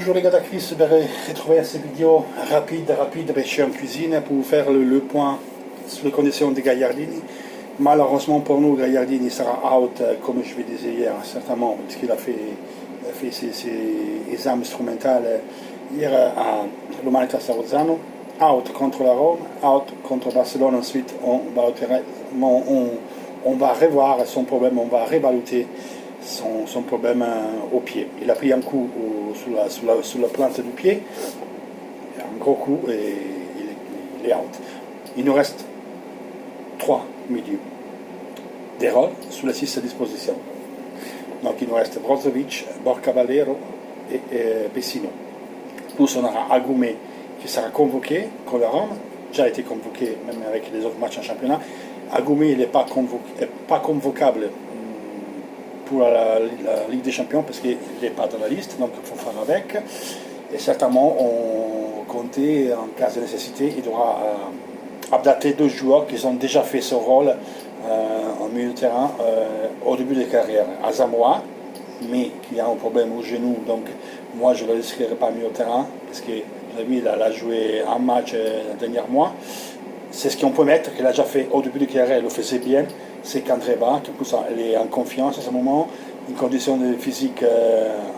Bonjour les gars d'Acris, je vais retrouver cette vidéo rapide, je suis en cuisine pour faire le point sur les conditions de Gagliardini. Malheureusement pour nous, Gagliardini sera out, comme je vous disais hier, certainement, parce qu'il a fait ses examens instrumentales hier à l'Umanità Sarazzano. Out contre la Rome, out contre Barcelone, ensuite on va revoir son problème, on va réévaluer son problème au pied. Il a pris un coup sur la plante du pied, un gros coup, et il est out. Il nous reste 3 milieux des rôles sous la 6 à disposition. Donc il nous reste Brozovic, Borca Valero et Pessino. Plus on aura Agoumé qui sera convoqué contre la Rome, déjà été convoqué même avec les autres matchs en championnat. Agoumé il n'est pas convocable pour la Ligue des Champions parce qu'il n'est pas dans la liste, donc il faut faire avec. Et certainement, on comptait en cas de nécessité, il devra adapter 2 joueurs qui ont déjà fait ce rôle en milieu de terrain au début de carrière. Asamoah, mais qui a un problème au genou, donc moi je ne le laisserai pas milieu de terrain parce que vous avez vu, il a joué un match le dernier mois. C'est ce qu'on peut mettre, qu'il a déjà fait au début de carrière, il le faisait bien. C'est Candreva, qui elle est en confiance à ce moment, une condition de physique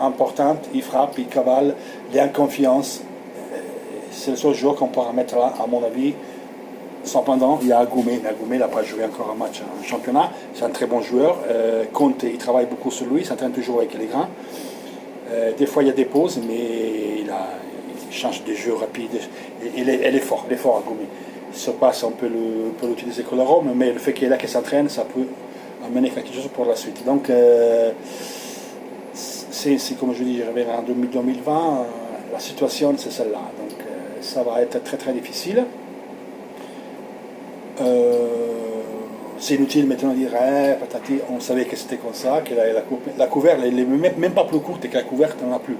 importante, il frappe, il cavale, il est en confiance. C'est le seul joueur qu'on pourra mettre là, à mon avis. Cependant, il y a Agoumé. Agoumé n'a pas joué encore un match en championnat, c'est un très bon joueur. Conte, il travaille beaucoup sur lui, il s'entraîne toujours avec les grands. Des fois, il y a des pauses, mais il change de jeu rapide. Elle est fort, Agoumé. Se passe, on peut l'utiliser contre la Rome, mais le fait qu'il est là, qu'il s'entraîne, ça peut amener quelque chose pour la suite. Donc, c'est comme je dis, en 2020, la situation c'est celle-là. Donc, ça va être très très difficile. C'est inutile maintenant de dire, patati, on savait que c'était comme ça, que la couverte, elle n'est même pas plus courte et que la couverte n'en a plus.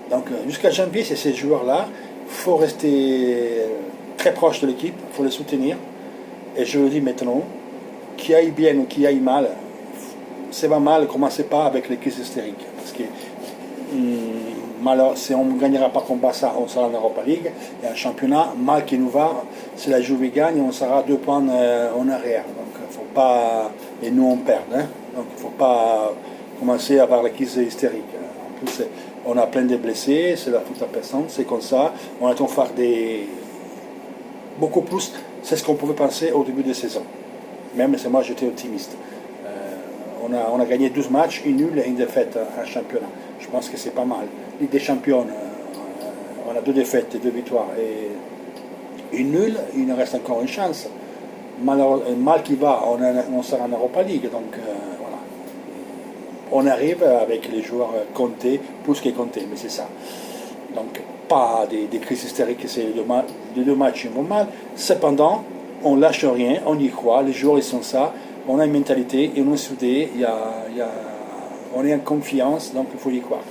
Donc, jusqu'à janvier, c'est ces joueurs-là. Il faut rester très proche de l'équipe, il faut les soutenir. Et je le dis maintenant, qui aille bien ou qui aille mal, c'est pas mal, commencez pas avec les crises hystériques. Parce que si on ne gagnera pas contre Barça, on sera en Europa League. Et un championnat, mal qui nous va, si la Juve gagne, on sera 2 points en arrière. Donc il faut pas. Et nous on perd. Hein? Donc il ne faut pas commencer à avoir les crises hystériques. En plus, on a plein de blessés, c'est la faute à personne, c'est comme ça. On attend faire beaucoup plus, c'est ce qu'on pouvait penser au début de saison. Même si moi j'étais optimiste. On a gagné 12 matchs, une nulle et une défaite en championnat. Je pense que c'est pas mal. Ligue des champions, on a 2 défaites et 2 victoires. Et une nulle, il nous reste encore une chance. Mal qui va, on sera en Europa League. Donc voilà. On arrive avec les joueurs comptés, plus qu'ils comptés, mais c'est ça. Donc pas des crises hystériques, c'est les 2 matchs ils vont mal. Cependant, on lâche rien, on y croit, les joueurs ils sont ça, on a une mentalité et on est soudés, on est en confiance, donc il faut y croire.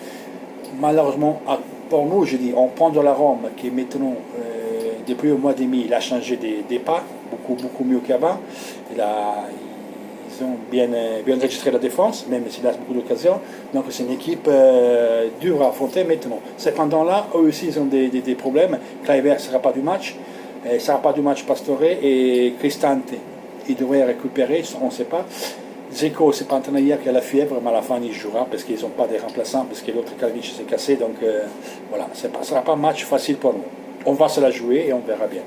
Malheureusement, pour nous, je dis, on prend de la Rome qui maintenant, depuis le mois et demi, il a changé des pas, beaucoup mieux qu'avant. Ils ont bien registré la défense, même s'il a beaucoup d'occasions. Donc c'est une équipe dure à affronter maintenant. Cependant là, eux aussi ils ont des problèmes. Kluivert ne sera pas du match. Il ne sera pas du match Pastore et Cristante. Il devrait récupérer, on ne sait pas. Dzeko, c'est pas entraîné hier qui a la fièvre, mais à la fin il jouera parce qu'ils n'ont pas de remplaçants, parce que l'autre Kalinic s'est cassé. Donc voilà, ce ne sera pas un match facile pour nous. On va se la jouer et on verra bien.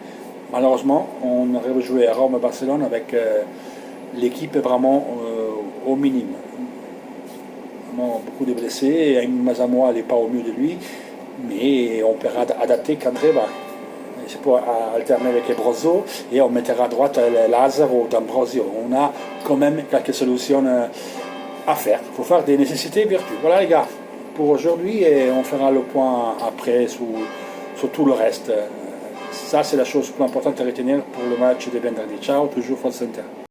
Malheureusement, on aurait joué à Rome et Barcelone avec l'équipe est vraiment au minimum. Vraiment beaucoup de blessés. Asamoah n'est pas au mieux de lui, mais on pourra adapter Candreva. C'est pour alterner avec Brozo et on mettra à droite Lazaro, D'Ambrosio. On a quand même quelques solutions à faire. Il faut faire des nécessités et vertus. Voilà les gars, pour aujourd'hui et on fera le point après sur tout le reste. Ça c'est la chose plus importante à retenir pour le match de vendredi. Ciao, toujours Force Inter.